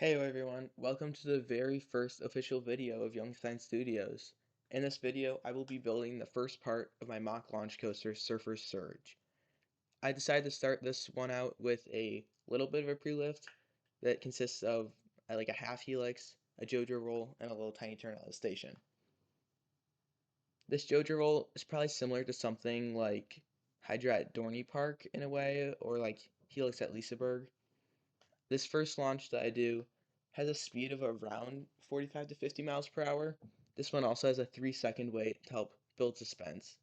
Hey everyone, welcome to the very first official video of Young Science Studios. In this video, I will be building the first part of my mock launch coaster, Surfer's Surge. I decided to start this one out with a little bit of a pre-lift that consists of like a half helix, a JoJo roll, and a little tiny turn out of the station. This JoJo roll is probably similar to something like Hydra at Dorney Park in a way, or like Helix at Liseberg. This first launch that I do has a speed of around 45 to 50 miles per hour. This one also has a 3-second wait to help build suspense.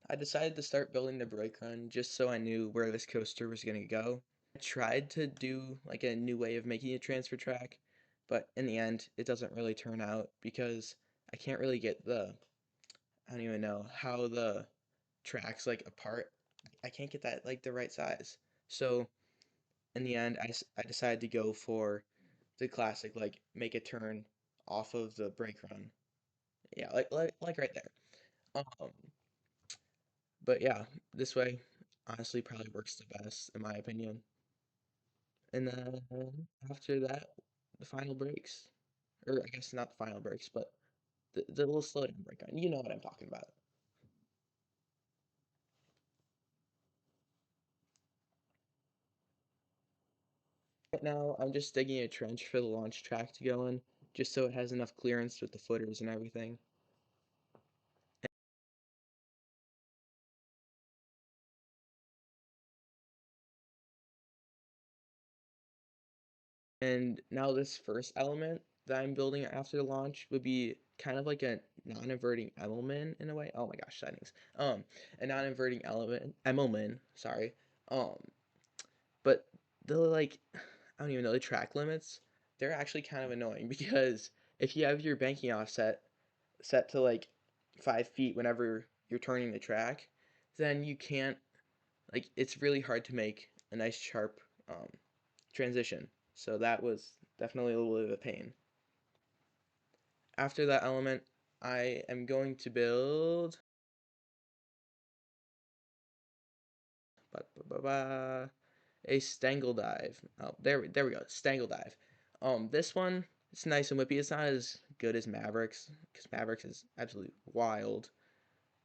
I decided to start building the brake run just so I knew where this coaster was going to go. I tried to do like a new way of making a transfer track, but in the end it doesn't really turn out because I can't really get I don't even know how the tracks like apart. I can't get that like the right size. So in the end, I decided to go for the classic, like make a turn off of the brake run. Yeah, like right there. Um, but yeah, this way honestly probably works the best in my opinion. And then after that, the final brakes, or I guess not the final brakes, but the little slowdown brake run. You know what I'm talking about. Right now, I'm just digging a trench for the launch track to go in, just so it has enough clearance with the footers and everything. And now this first element that I'm building after the launch would be kind of like a non-inverting element in a way. Oh my gosh, settings. A non-inverting element, Emelman, sorry. Um, but the like, I don't even know the track limits. They're actually kind of annoying because if you have your banking offset set to like 5 feet whenever you're turning the track, then you can't like it's really hard to make a nice sharp um, transition. So that was definitely a little bit of a pain. After that element, I am going to build a Stangle Dive. Oh, there we go, Stangle Dive. This one, it's nice and whippy. It's not as good as Mavericks, because Mavericks is absolutely wild.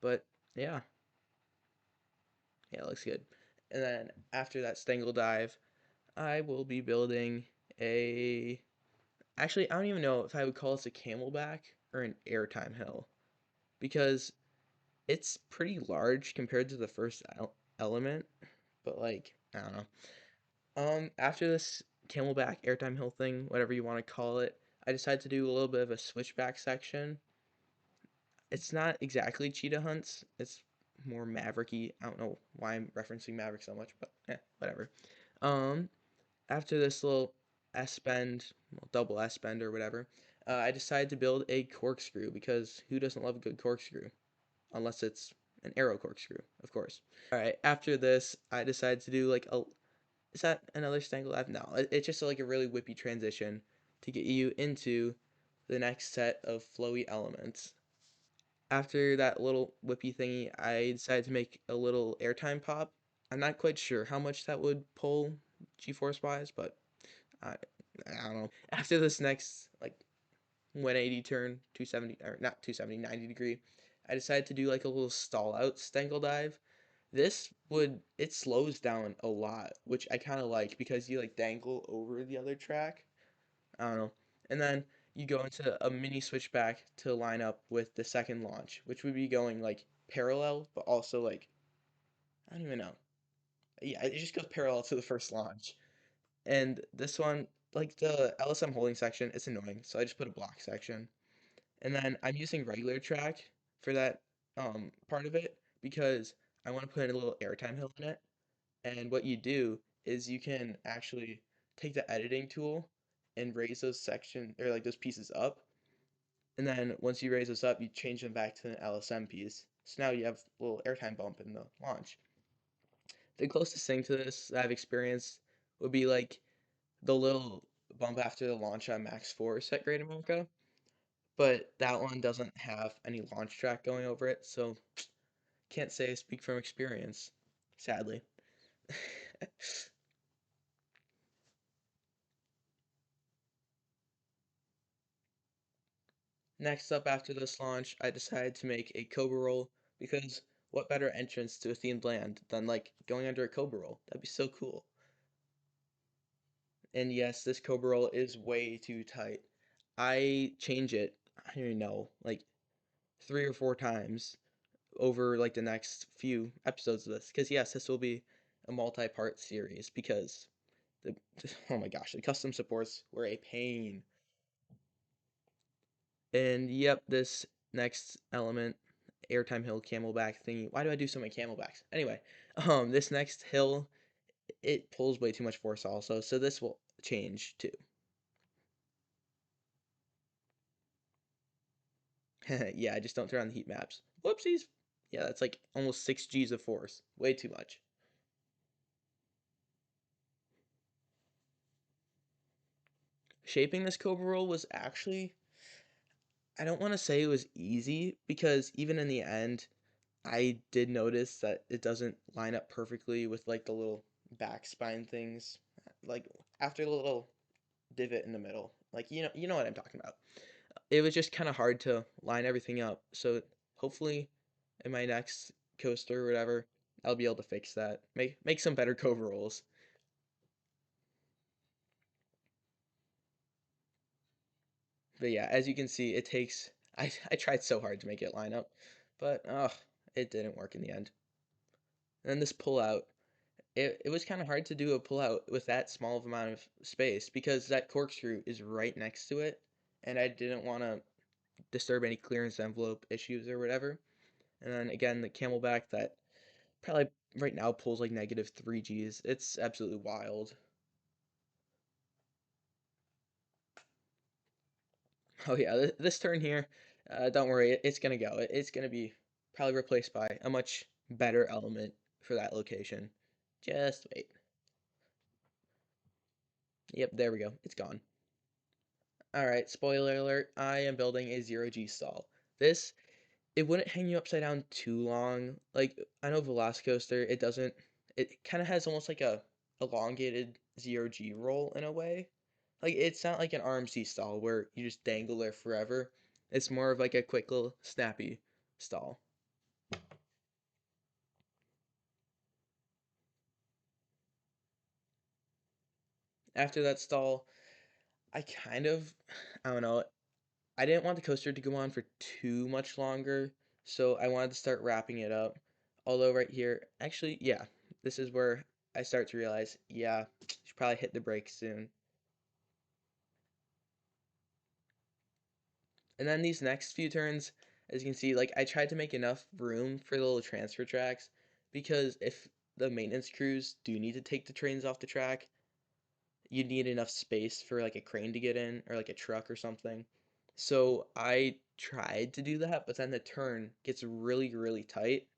But yeah, yeah, it looks good. And then after that Stangle Dive, I will be building a actually, I don't even know if I would call this a camelback or an airtime hill because it's pretty large compared to the first element, but like, I don't know. After this camelback airtime hill thing, whatever you want to call it, I decided to do a little bit of a switchback section. It's not exactly cheetah hunts, it's more mavericky. I don't know why I'm referencing Maverick so much, but whatever. Um, After this little S bend, well, double S bend or whatever, I decided to build a corkscrew because who doesn't love a good corkscrew? Unless it's an arrow corkscrew, of course. All right, after this, I decided to do like a. Is that another Stangle Ave? No, it's just like a really whippy transition to get you into the next set of flowy elements. After that little whippy thingy, I decided to make a little airtime pop. I'm not quite sure how much that would pull G-force wise, but I, I don't know. After this next like 180 turn, 270 or not 270, 90 degree, I decided to do like a little stall out Stangle dive. It slows down a lot, which I kind of like because you like dangle over the other track. I don't know. And then you go into a mini switchback to line up with the second launch, which would be going like parallel, but also like, I don't even know. Yeah, it just goes parallel to the first launch. And this one, like the LSM holding section, it's annoying, so I just put a block section. And then I'm using regular track for that part of it because I want to put a little airtime hill in it. And what you do is you can actually take the editing tool and raise those section or like those pieces up. And then once you raise those up, you change them back to an LSM piece. So now you have a little airtime bump in the launch. The closest thing to this that I've experienced would be like the little bump after the launch on Max 4 Set Great America, but that one doesn't have any launch track going over it, so can't say I speak from experience. sadly. Next up after this launch, I decided to make a Cobra roll because what better entrance to a themed land than like going under a Cobra roll? That'd be so cool. And yes, this Cobra roll is way too tight. I change it, I don't even know, like 3 or 4 times over like the next few episodes of this. Because yes, this will be a multi-part series because the oh my gosh, the custom supports were a pain. And yep, this next element, airtime hill camelback thingy. Why do I do so many camelbacks? Anyway, this next hill, it pulls way too much force also, so this will change too. Yeah, I just don't turn on the heat maps. Whoopsies. Yeah, that's like almost 6 Gs of force. Way too much. Shaping this Cobra roll was actually, I don't want to say it was easy because even in the end, I did notice that it doesn't line up perfectly with like the little back spine things. Like after the little divot in the middle. Like you know what I'm talking about. It was just kind of hard to line everything up. So hopefully in my next coaster or whatever, I'll be able to fix that. Make some better Cobra rolls. But yeah, as you can see, it takes I tried so hard to make it line up, but it didn't work in the end. And then this pull out, it was kind of hard to do a pull out with that small of amount of space because that corkscrew is right next to it, and I didn't want to disturb any clearance envelope issues or whatever. And then again, the camelback that probably right now pulls like -3 Gs. It's absolutely wild. Oh yeah, this turn here, don't worry, it's gonna go. It's gonna be probably replaced by a much better element for that location. Just wait. Yep, there we go. It's gone. Alright, spoiler alert, I am building a 0 G stall. This, it wouldn't hang you upside down too long. Like, I know Velocicoaster, it kind of has almost like a elongated 0 G roll in a way. Like, it's not like an RMC stall where you just dangle there forever. It's more of like a quick little snappy stall. After that stall, I kind of, I don't know, I didn't want the coaster to go on for too much longer, so I wanted to start wrapping it up. Although right here, actually, yeah, this is where I start to realize, yeah, should probably hit the brakes soon. And then these next few turns, as you can see, like I tried to make enough room for the little transfer tracks because if the maintenance crews do need to take the trains off the track, you need enough space for like a crane to get in or like a truck or something. So I tried to do that, but then the turn gets really, really tight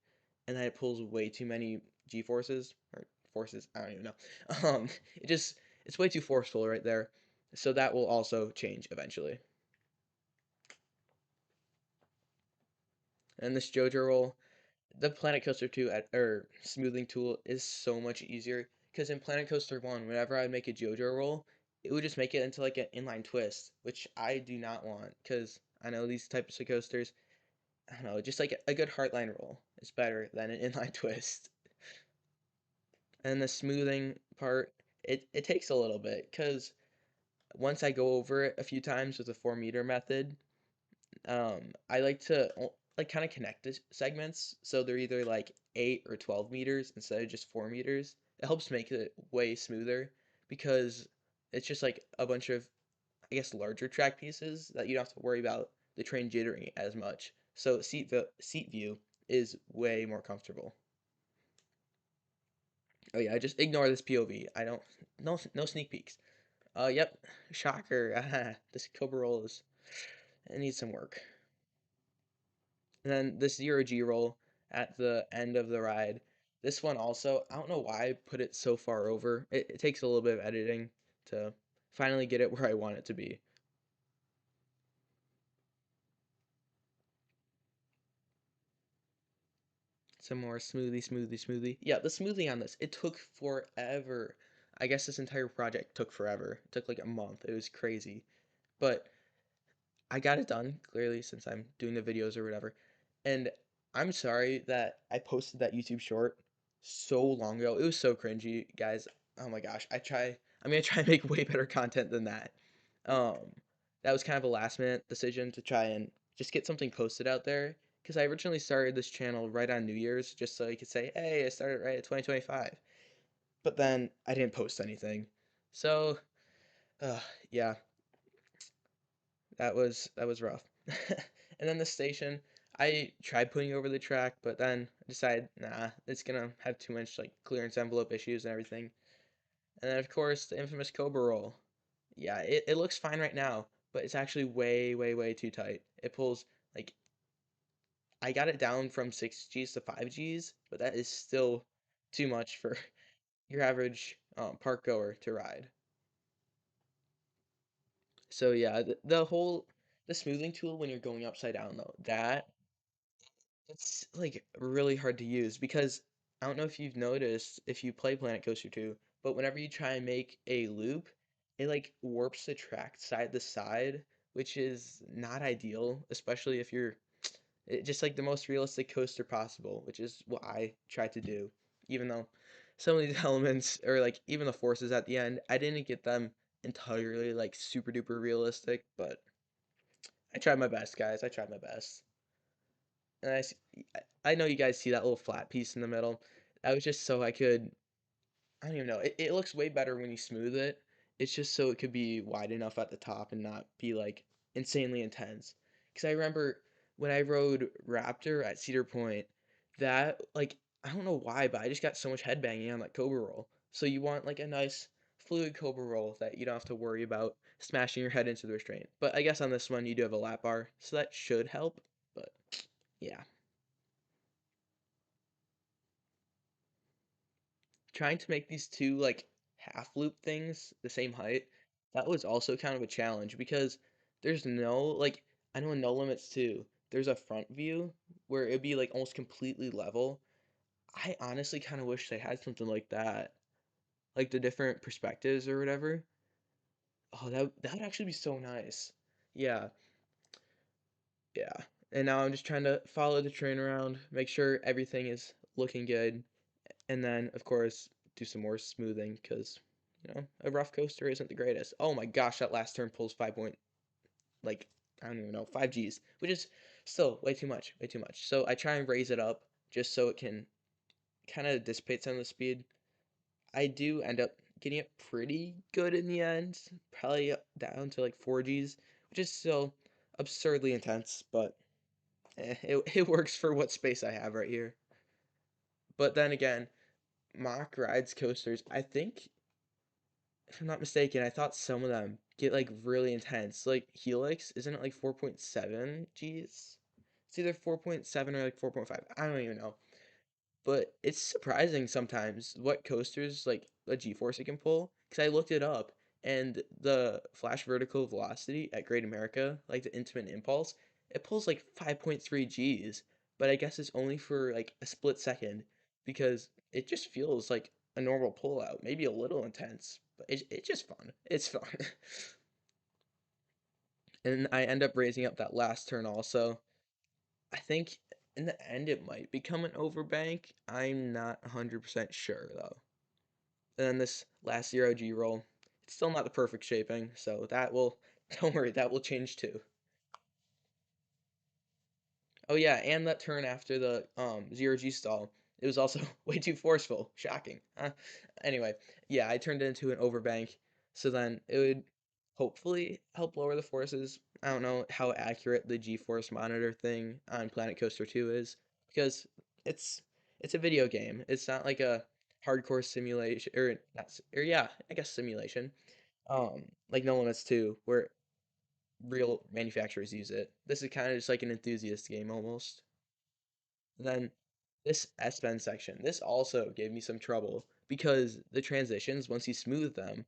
and then it pulls way too many G forces or forces, I don't even know. Um, it just it's way too forceful right there. So that will also change eventually. And this JoJo roll, the Planet Coaster 2 or smoothing tool is so much easier because in Planet Coaster 1, whenever I make a JoJo roll, it would just make it into like an inline twist, which I do not want because I know these types of coasters, I don't know, just like a good heartline roll is better than an inline twist. And the smoothing part, it takes a little bit because once I go over it a few times with the 4 meter method, I like to like kind of connect the segments so they're either like 8 or 12 meters instead of just 4 meters. It helps make it way smoother because it's just like a bunch of I guess larger track pieces that you don't have to worry about the train jittering as much. So seat view is way more comfortable. Oh yeah, just ignore this POV. I don't no sneak peeks. Yep, shocker. This Cobra roll is it needs some work. And then this 0 G roll at the end of the ride. This one also, I don't know why I put it so far over. It takes a little bit of editing to finally get it where I want it to be. Some more smoothie. Yeah, the smoothie on this, it took forever. I guess this entire project took forever. It took like a month. It was crazy. But I got it done, clearly, since I'm doing the videos or whatever. And I'm sorry that I posted that YouTube short so long ago. It was so cringy, guys. Oh my gosh. I'm gonna try and make way better content than that. Um, that was kind of a last minute decision to try and just get something posted out there. Because I originally started this channel right on New Year's, just so you could say, hey, I started right at 2025. But then I didn't post anything. So, uh, yeah, that was rough. And then the station, I tried putting over the track, but then I decided, nah, it's gonna have too much like clearance envelope issues and everything. And then of course the infamous Cobra roll. Yeah, it looks fine right now, but it's actually way too tight. It pulls like I got it down from 6 Gs to 5 Gs, but that is still too much for your average park goer to ride. So yeah, the smoothing tool when you're going upside down though, it's like really hard to use because I don't know if you've noticed if you play Planet Coaster 2, but whenever you try and make a loop, it like warps the track side to side, which is not ideal, especially if you're just like the most realistic coaster possible, which is what I try to do. Even though some of these elements or like even the forces at the end, I didn't get them entirely like super duper realistic, but I tried my best, guys. I tried my best. And I know you guys see that little flat piece in the middle. That was just so I could, I don't even know. It looks way better when you smooth it. It's just so it could be wide enough at the top and not be like insanely intense. Because I remember when I rode Raptor at Cedar Point, that like I don't know why, but I just got so much headbanging on that Cobra roll. So you want like a nice fluid Cobra roll that you don't have to worry about smashing your head into the restraint. But I guess on this one you do have a lap bar, so that should help. But yeah. Trying to make these two like half loop things the same height, that was also kind of a challenge because there's no like I know in No Limits too, there's a front view where it'd be like almost completely level. I honestly kind of wish they had something like that, like the different perspectives or whatever. Oh, that would actually be so nice. Yeah, yeah. And now I'm just trying to follow the train around, make sure everything is looking good, and then, of course, do some more smoothing because, a rough coaster isn't the greatest. Oh my gosh, that last turn pulls 5 point, like, I don't even know, 5 Gs, which is still way too much. So I try and raise it up just so it can kind of dissipate some of the speed. I do end up getting it pretty good in the end, probably down to like 4 Gs, which is still absurdly intense, but it works for what space I have right here. But then again, Mack rides coasters, I think if I'm not mistaken, I thought some of them get like really intense. Like Helix, isn't it like 4.7 Gs? It's either 4.7 or like 4.5. I don't even know. But it's surprising sometimes what coasters like a G-force it can pull. Because I looked it up and the flash vertical velocity at Great America, like the Intimate Impulse, it pulls like 5.3 Gs. But I guess it's only for like a split second because it just feels like a normal pullout, maybe a little intense, but it's just fun. It's fun. And I end up raising up that last turn also. I think in the end it might become an overbank. I'm not 100% sure though. And then this last 0G roll, it's still not the perfect shaping, so that will, don't worry, that will change too. Oh yeah, and that turn after the 0G stall, it was also way too forceful. Shocking. Anyway, yeah, I turned it into an overbank, so then it would hopefully help lower the forces. I don't know how accurate the G-force monitor thing on Planet Coaster 2 is, because it's it's a video game. It's not like a hardcore simulation, or not, or yeah, I guess simulation. Like No Limits 2, where real manufacturers use it. This is kind of just like an enthusiast game almost. Then this S-bend section, this also gave me some trouble because the transitions, once you smooth them,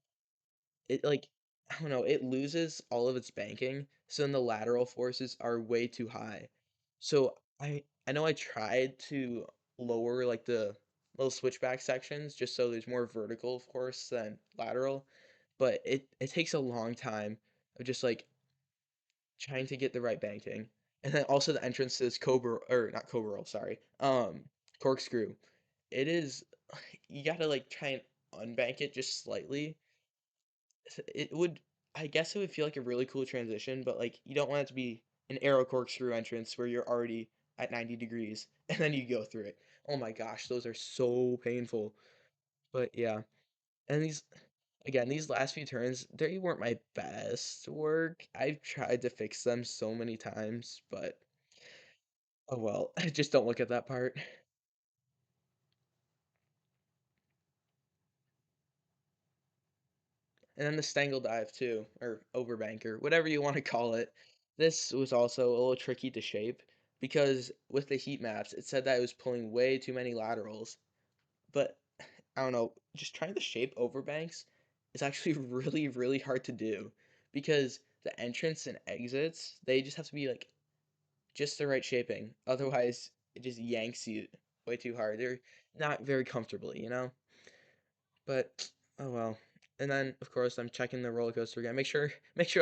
it like, I don't know, it loses all of its banking. So then the lateral forces are way too high. So I know I tried to lower like the little switchback sections just so there's more vertical, of course, than lateral. But it takes a long time of just like trying to get the right banking. And then also the entrance to this Cobra or not Cobra roll, sorry. Corkscrew. It is you gotta like try and unbank it just slightly. It would I guess it would feel like a really cool transition, but like you don't want it to be an arrow corkscrew entrance where you're already at 90 degrees and then you go through it. Oh my gosh, those are so painful. But yeah. And these again, these last few turns, they weren't my best work. I've tried to fix them so many times, but oh well. I just don't look at that part. And then the Stangle dive too, or overbanker, whatever you want to call it. This was also a little tricky to shape because with the heat maps, it said that it was pulling way too many laterals. But I don't know, just trying to shape overbanks is actually really, really hard to do because the entrance and exits, they just have to be like just the right shaping. Otherwise, it just yanks you way too hard. They're not very comfortably. But oh well. And then of course I'm checking the roller coaster again. Make sure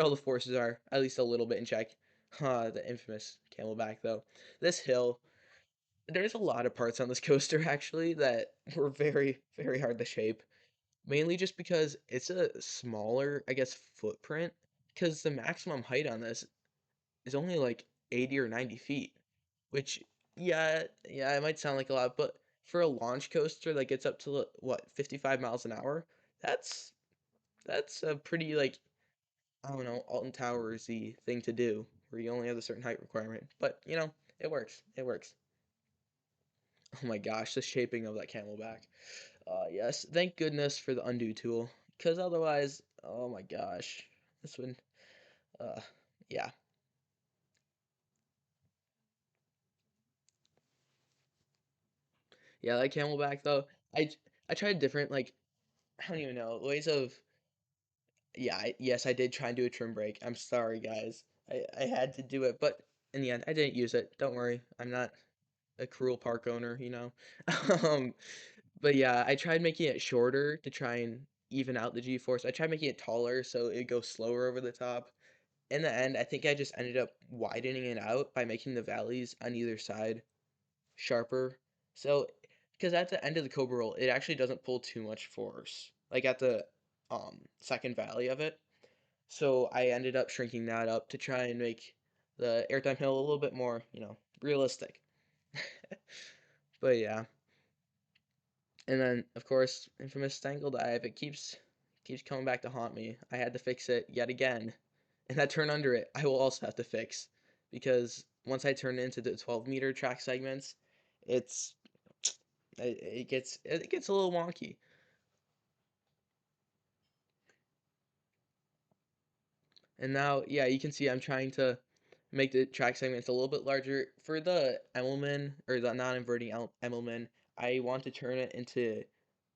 all the forces are at least a little bit in check. The infamous camelback though. This hill, there's a lot of parts on this coaster actually that were very, very hard to shape. Mainly just because it's a smaller, I guess, footprint. Because the maximum height on this is only like 80 or 90 feet, which, yeah, yeah, it might sound like a lot, but for a launch coaster that gets up to what, 55 miles an hour, that's that's a pretty like I don't know, Alton Towersy thing to do, where you only have a certain height requirement. But it works. It works. Oh my gosh, the shaping of that camelback. Yes, thank goodness for the undo tool, because otherwise, oh my gosh, this would, uh, yeah. Yeah, like camelback though. I tried different like I don't even know ways of yeah. Yes, I did try and do a trim break. I'm sorry, guys. I had to do it, but in the end, I didn't use it. Don't worry, I'm not a cruel park owner. um, but yeah, I tried making it shorter to try and even out the G-force. I tried making it taller so it goes slower over the top. In the end, I think I just ended up widening it out by making the valleys on either side sharper. So, because at the end of the Cobra roll, it actually doesn't pull too much force, like at the second valley of it. So I ended up shrinking that up to try and make the airtime hill a little bit more, realistic. But yeah, and then of course, infamous Stangle dive. It keeps coming back to haunt me. I had to fix it yet again, and that turn under it, I will also have to fix because once I turn it into the 12-meter track segments, it's it gets a little wonky. And now, yeah, you can see I'm trying to make the track segments a little bit larger. For the Emmelman, or the non-inverting Emmelman, I want to turn it into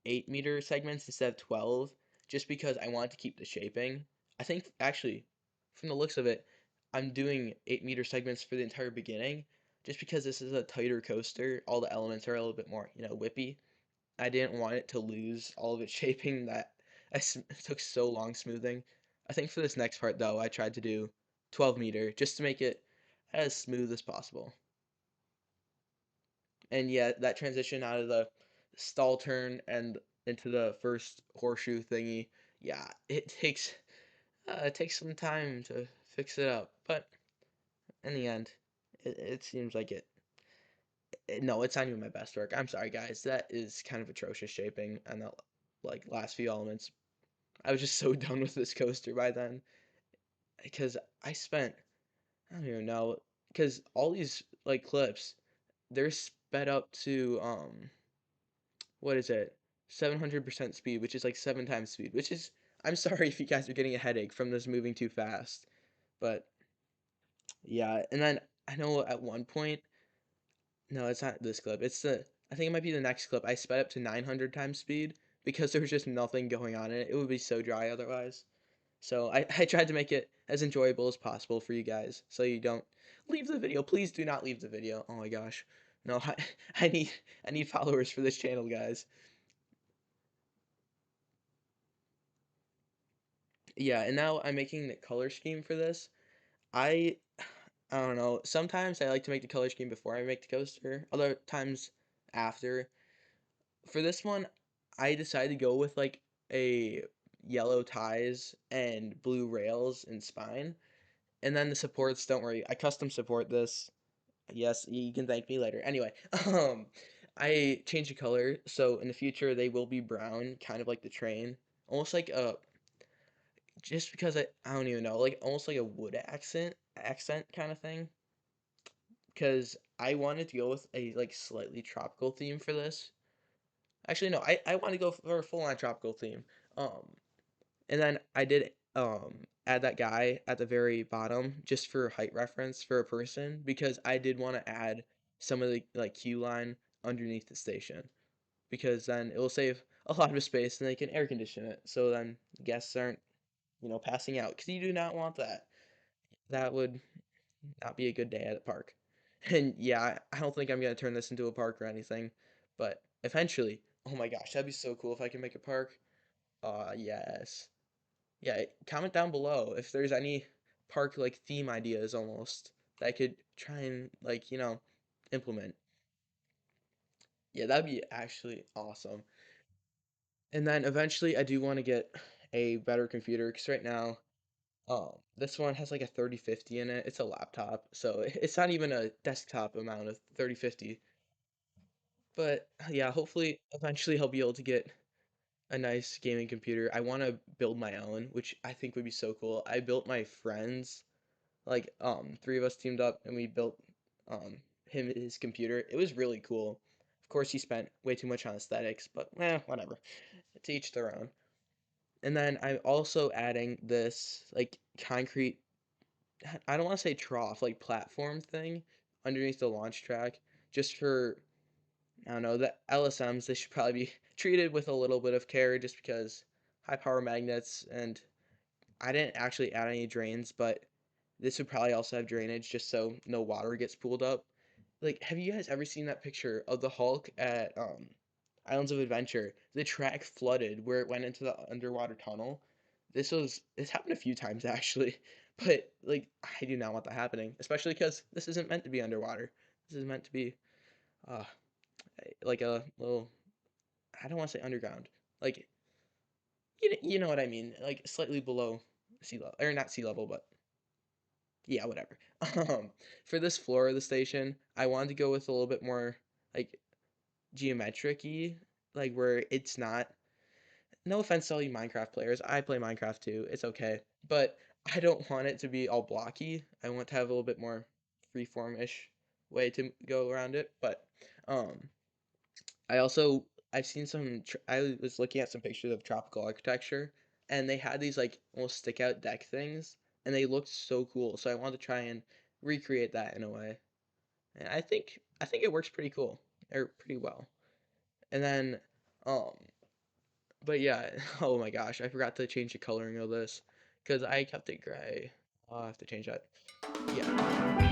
8-meter segments instead of 12, just because I want to keep the shaping. I think, actually, from the looks of it, I'm doing 8-meter segments for the entire beginning, just because this is a tighter coaster. All the elements are a little bit more, whippy. I didn't want it to lose all of its shaping that took so long smoothing. I think for this next part though, I tried to do 12-meter just to make it as smooth as possible. And yeah, that transition out of the stall turn and into the first horseshoe thingy, yeah, it takes some time to fix it up, but in the end, it seems like no, it's not even my best work. I'm sorry, guys. That is kind of atrocious shaping and the like last few elements. I was just so done with this coaster by then because I don't even know because all these like clips they're sped up to what is it 700% speed, which is like 7 times speed, which is I'm sorry if you guys are getting a headache from this moving too fast, but yeah. And then I know at one point, no, it's not this clip. I think it might be the next clip. I sped up to 900 times speed because there was just nothing going on in it. It would be so dry otherwise. So I tried to make it as enjoyable as possible for you guys so you don't leave the video. Please do not leave the video. Oh my gosh. No, I need I need followers for this channel, guys. Yeah, and now I'm making the color scheme for this. I I don't know. Sometimes I like to make the color scheme before I make the coaster. Other times after. For this one, I decided to go with like a yellow ties and blue rails and spine. And then the supports, don't worry, I custom support this. Yes, you can thank me later. Anyway, I changed the color, so in the future they will be brown, kind of like the train. Almost like a, just because I don't even know, like almost like a wood accent kind of thing. Because I wanted to go with a like slightly tropical theme for this. Actually, no, I want to go for a full-on tropical theme. Um, and then I did add that guy at the very bottom just for height reference for a person because I did want to add some of the like queue line underneath the station because then it will save a lot of space and they can air condition it so then guests aren't, passing out because you do not want that. That would not be a good day at a park. And yeah, I don't think I'm gonna turn this into a park or anything, but eventually, oh my gosh, that'd be so cool if I can make a park. Yes. Yeah, comment down below if there's any park like theme ideas almost that I could try and like, implement. Yeah, that'd be actually awesome. And then eventually I do want to get a better computer because right now, this one has like a 3050 in it. It's a laptop, so it's not even a desktop amount of 3050. But yeah, hopefully eventually I'll be able to get a nice gaming computer. I want to build my own, which I think would be so cool. I built my friends, like three of us teamed up and we built him his computer. It was really cool. Of course, he spent way too much on aesthetics, but whatever. To each their own. And then I'm also adding this like concrete, I don't want to say trough, like platform thing underneath the launch track just for, I don't know, the LSMs, they should probably be treated with a little bit of care just because high power magnets, and I didn't actually add any drains, but this would probably also have drainage just so no water gets pooled up. Like, have you guys ever seen that picture of the Hulk at Islands of Adventure? The track flooded where it went into the underwater tunnel. This happened a few times actually, but like I do not want that happening, especially because this isn't meant to be underwater. This is meant to be uh like a little, I don't want to say underground. Like you know what I mean, like slightly below sea level or not sea level, but yeah, whatever. Um, for this floor of the station, I wanted to go with a little bit more like geometric-y, like where it's not. No offense to all you Minecraft players, I play Minecraft too. It's okay, but I don't want it to be all blocky. I want to have a little bit more freeform-ish way to go around it. But um, I also I've seen I was looking at some pictures of tropical architecture, and they had these like almost stick out deck things, and they looked so cool. So I wanted to try and recreate that in a way, and I think it works pretty cool or pretty well. And then, um, but yeah, oh my gosh, I forgot to change the coloring of this because I kept it gray. I'll have to change that. Yeah.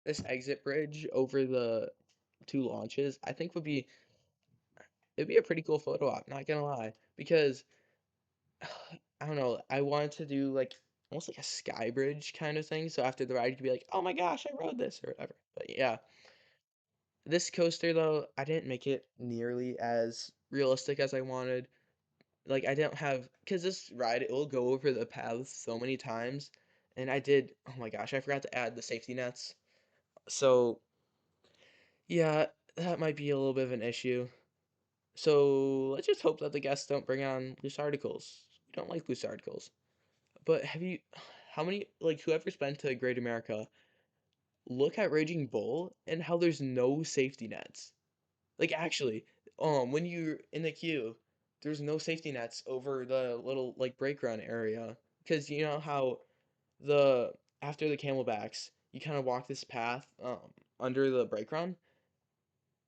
This exit bridge over the two launches, I think it'd be a pretty cool photo op, not gonna lie, because I don't know, I wanted to do like almost like a sky bridge kind of thing, so after the ride you could be like, "Oh my gosh, I rode this," or whatever. But yeah, this coaster though, I didn't make it nearly as realistic as I wanted. Like I didn't have, because this ride it will go over the paths so many times, and oh my gosh, I forgot to add the safety nets. So yeah, that might be a little bit of an issue. So let's just hope that the guests don't bring on loose articles. We don't like loose articles. But how many, like, whoever's been to Great America, look at Raging Bull and how there's no safety nets. Like, actually, when you're in the queue, there's no safety nets over the little like brake run area because you know how the after the camelbacks you kind of walk this path under the brake run.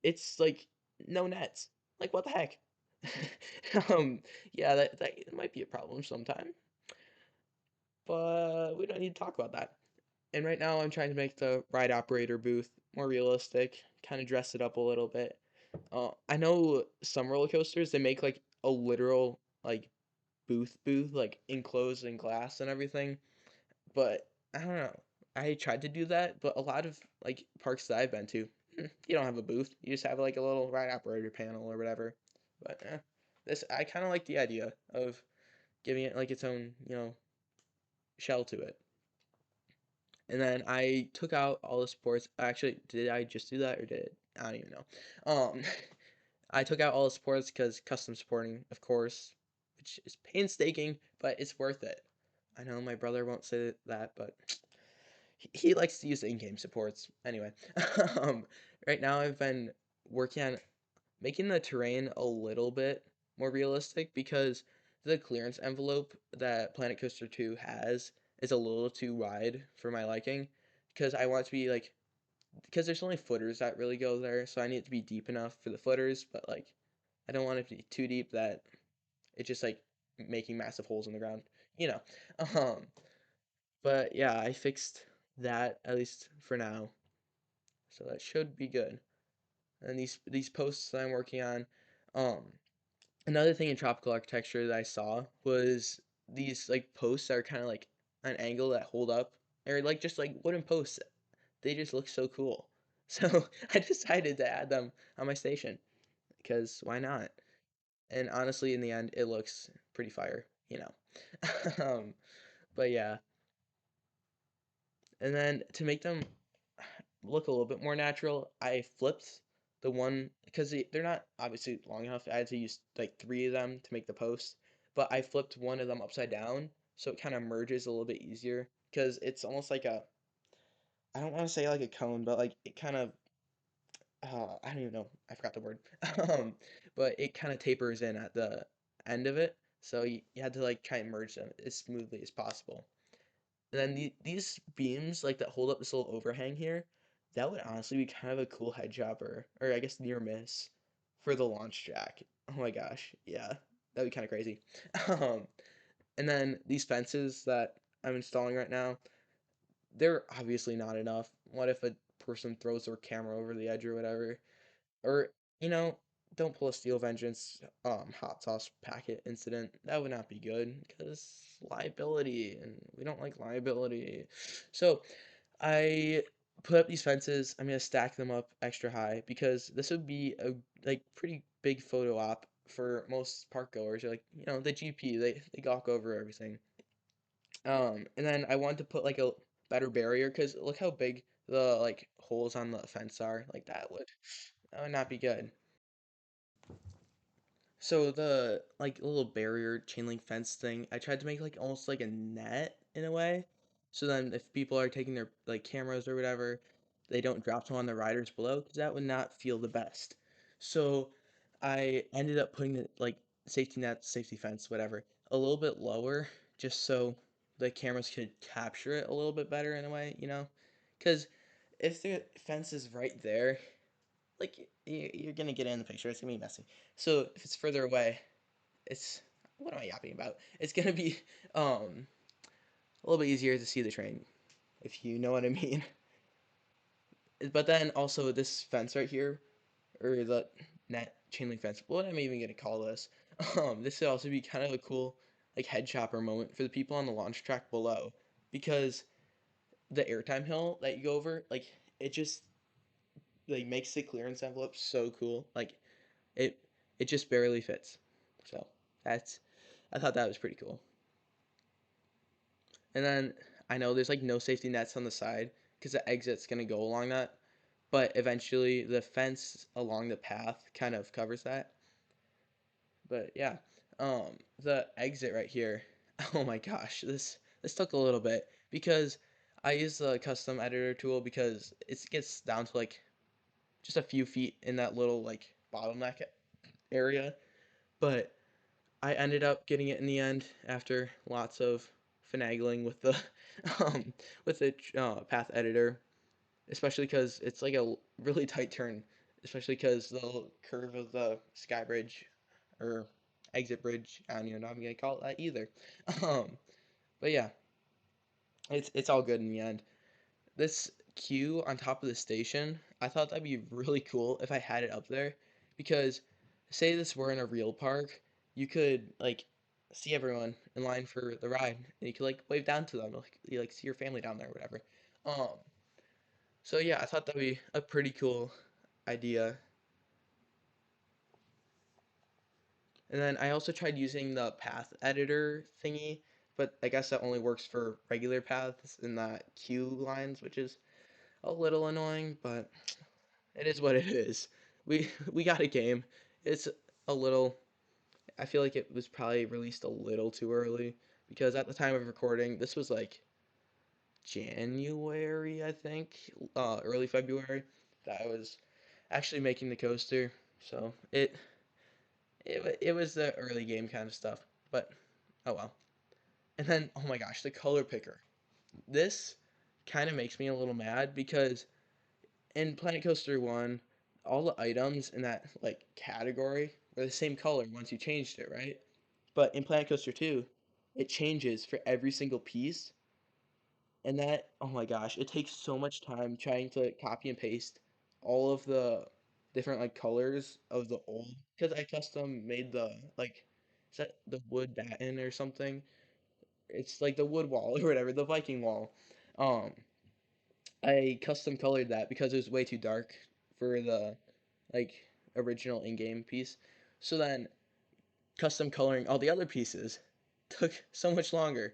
It's like no nets. Like what the heck? um yeah, that might be a problem sometime, but we don't need to talk about that. And right now I'm trying to make the ride operator booth more realistic, kind of dress it up a little bit. I know some roller coasters they make like a literal like booth like enclosed in glass and everything, but I don't know. I tried to do that, but a lot of like parks that I've been to, you don't have a booth. You just have like a little ride operator panel or whatever. But this I kind of like the idea of giving it like its own, shell to it. And then I took out all the supports. Actually, did I just do that or did it? I don't even know. I took out all the supports because custom supporting, of course, which is painstaking, but it's worth it. I know my brother won't say that, but he likes to use the in-game supports. Anyway, um, right now I've been working on making the terrain a little bit more realistic because the clearance envelope that Planet Coaster 2 has is a little too wide for my liking because I want it to be like because there's only footers that really go there, so I need it to be deep enough for the footers, but like I don't want it to be too deep that it's just like making massive holes in the ground, you know. Um, but yeah, I fixed that at least for now, so that should be good. And these posts that I'm working on, um, another thing in tropical architecture that I saw was these like posts that are kind of like an angle that hold up, or like just like wooden posts. They just look so cool. So I decided to add them on my station because why not? And honestly, in the end, it looks pretty fire. um, but yeah, and then to make them look a little bit more natural, I flipped the one because they're not obviously long enough. I had to use like three of them to make the post, but I flipped one of them upside down so it kind of merges a little bit easier because it's almost like a I don't want to say like a cone, but like it kind of I don't even know. I forgot the word. Um, but it kind of tapers in at the end of it, so you had to like try and merge them as smoothly as possible. And then these beams like that hold up this little overhang here, that would honestly be kind of a cool head chopper, or I guess near miss, for the launch track. Oh my gosh, yeah, that'd be kind of crazy. Um, and then these fences that I'm installing right now, they're obviously not enough. What if a person throws their camera over the edge or whatever? Or, you know, don't pull a Steel Vengeance hot sauce packet incident. That would not be good because liability, and we don't like liability. So I put up these fences. I'm gonna stack them up extra high because this would be a like pretty big photo op for most park goers. Like, the GP, they gawk over everything. And then I wanted to put like a better barrier because look how big the like holes on the fence are. Like that would not be good. So the like little barrier chain link fence thing, I tried to make like almost like a net in a way. So then if people are taking their like cameras or whatever, they don't drop them on the riders below because that would not feel the best. So I ended up putting the like safety net, safety fence, whatever, a little bit lower just so the cameras could capture it a little bit better in a way. Because if the fence is right there, like you're gonna get in the picture. It's gonna be messy. So if it's further away, it's what am I yapping about? It's gonna be a little bit easier to see the train, if you know what I mean. But then also this fence right here, or the net chain link fence. What am I even gonna call this? This could also be kind of a cool like head chopper moment for the people on the launch track below, because the airtime hill that you go over, like it just like makes the clearance envelope so cool. Like it it just barely fits. So that's I thought that was pretty cool. And then I know there's like no safety nets on the side because the exit's gonna go along that, but eventually the fence along the path kind of covers that. But yeah, the exit right here. Oh my gosh, this took a little bit because I use the custom editor tool because it gets down to like just a few feet in that little like bottleneck area, but I ended up getting it in the end after lots of finagling with the um, with the path editor, especially because it's like a really tight turn, especially because the curve of the sky bridge or exit bridge. I don't even know if I'm gonna call it that either. Um, but yeah, it's all good in the end. This queue on top of the station, I thought that'd be really cool if I had it up there, because say this were in a real park, you could like see everyone in line for the ride, and you could like wave down to them, like you like see your family down there or whatever. Um, so yeah, I thought that'd be a pretty cool idea. And then I also tried using the path editor thingy, but I guess that only works for regular paths and not queue lines, which is a little annoying, but it is what it is. We got a game. It's a little. I feel like it was probably released a little too early because at the time of recording, this was like January, I think, early February, that I was actually making the coaster. So it was the early game kind of stuff, but oh well. And then oh my gosh, the color picker. This kind of makes me a little mad because in Planet Coaster 1, all the items in that like category were the same color once you changed it, right? But in Planet Coaster 2, it changes for every single piece, and that oh my gosh, it takes so much time trying to copy and paste all of the different like colors of the old because I custom made the like is that the wood batten or something? It's like the wood wall or whatever, the Viking wall. Um, I custom colored that because it was way too dark for the like original in-game piece. So then custom coloring all the other pieces took so much longer.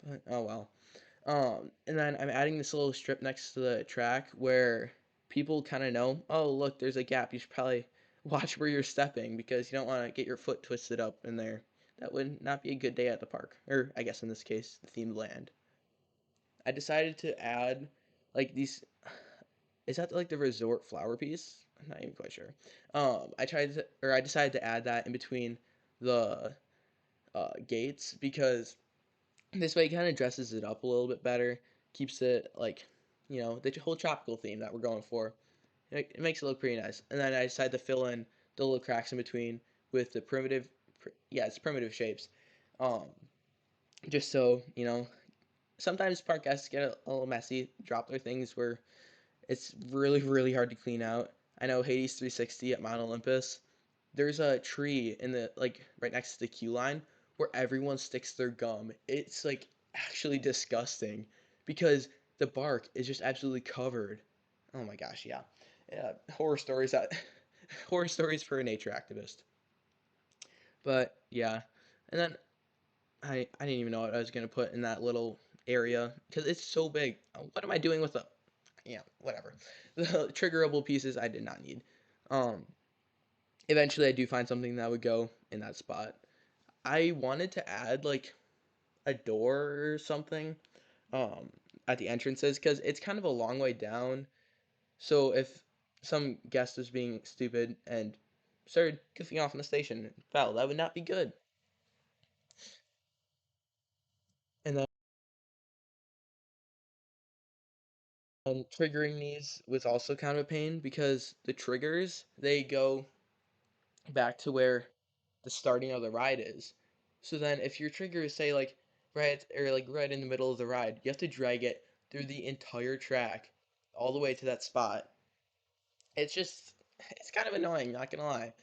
But oh well. And then I'm adding this little strip next to the track where people kind of know, oh look, there's a gap. You should probably watch where you're stepping because you don't want to get your foot twisted up in there. That would not be a good day at the park, or I guess in this case, the themed land. I decided to add like these. Is that like the resort flower piece? I'm not even quite sure. I decided to add that in between the gates because this way it kind of dresses it up a little bit better, keeps it like, the whole tropical theme that we're going for. It makes it look pretty nice. And then I decided to fill in the little cracks in between with the yeah, it's primitive shapes. Um, just so, sometimes park guests get a little messy, drop their things where it's really, really hard to clean out. I know Hades 360 at Mount Olympus, there's a tree in the like right next to the queue line where everyone sticks their gum. It's like actually disgusting because the bark is just absolutely covered. Oh my gosh, yeah. Yeah, horror stories that horror stories for a nature activist. But yeah. And then I didn't even know what I was gonna put in that little area because it's so big. What am I doing with the yeah, whatever. The triggerable pieces I did not need. Um, Eventually I do find something that would go in that spot. I wanted to add like a door or something um at the entrances because it's kind of a long way down. So if some guest was being stupid and started goofing off in the station and fell, that would not be good. And then triggering these was also kind of a pain because the triggers they go back to where the starting of the ride is. So then if your trigger is say like right in the middle of the ride, you have to drag it through the entire track all the way to that spot. It's just it's kind of annoying, not gonna lie.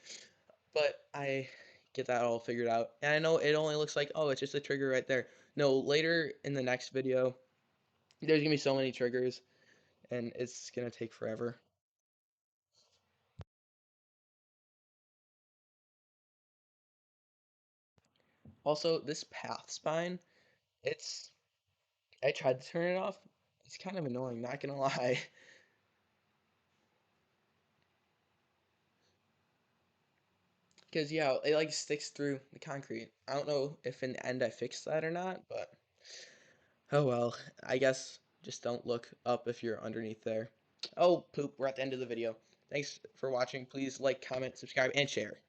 But I get that all figured out. And I know it only looks like, oh, it's just a trigger right there. No, later in the next video, there's gonna be so many triggers and it's gonna take forever. Also, this path spine, it's I tried to turn it off. It's kind of annoying, not gonna lie. Because yeah, it like sticks through the concrete. I don't know if in the end I fixed that or not, but oh well. I guess just don't look up if you're underneath there. Oh, poop, we're at the end of the video. Thanks for watching. Please like, comment, subscribe, and share.